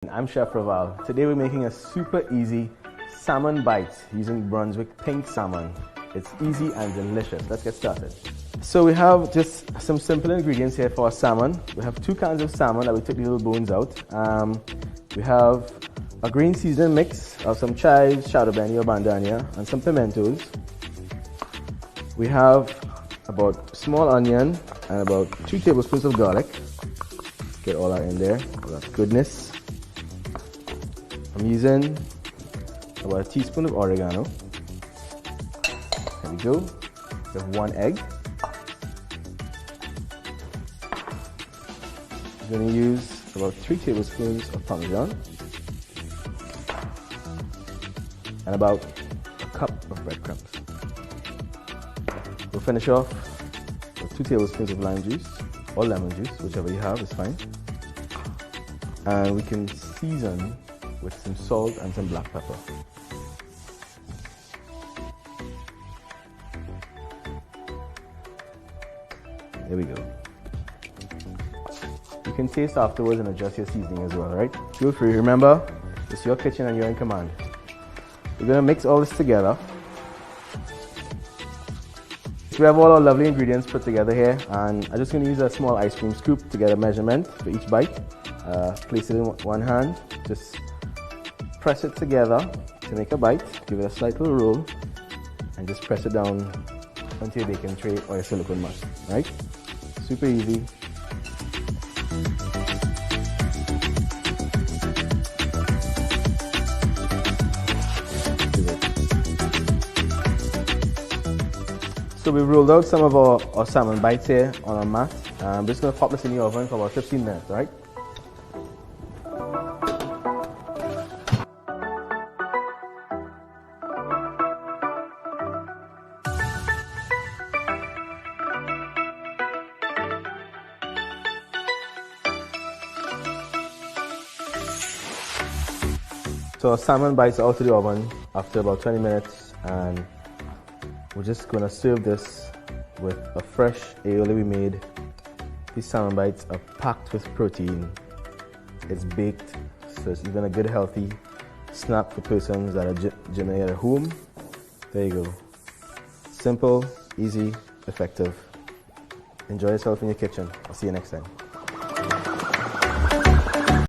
I'm Chef Raval. Today we're making a super easy salmon bites using Brunswick pink salmon. It's easy and delicious. Let's get started. So we have just some simple ingredients here for our salmon. We have 2 cans of salmon that we took the little bones out. We have a green seasoning mix of some chives, shadow benny or bandania, and some pimentos. We have about small onion and about 2 tablespoons of garlic. Get all that in there, all that goodness. I'm using about a teaspoon of oregano. There we go. We have 1 egg. I'm going to use about 3 tablespoons of parmesan and about a cup of breadcrumbs. We'll finish off with 2 tablespoons of lime juice or lemon juice, whichever you have is fine. And we can season with some salt and some black pepper. There we go. You can taste afterwards and adjust your seasoning as well, right? Feel free. Remember, it's your kitchen and you're in command. We're going to mix all this together. So we have all our lovely ingredients put together here, and I'm just going to use a small ice cream scoop to get a measurement for each bite. Place it in one hand, just press it together to make a bite, give it a slight little roll, and just press it down onto your baking tray or your silicone mat, right? Super easy. So we've rolled out some of our salmon bites here on our mat. I'm just going to pop this in the oven for about 15 minutes, right? So our salmon bites are out of the oven after about 20 minutes, and we're just going to serve this with a fresh aioli we made. These salmon bites are packed with protein. It's baked, so it's even a good healthy snack for persons that are gymming at home. There you go. Simple, easy, effective. Enjoy yourself in your kitchen. I'll see you next time.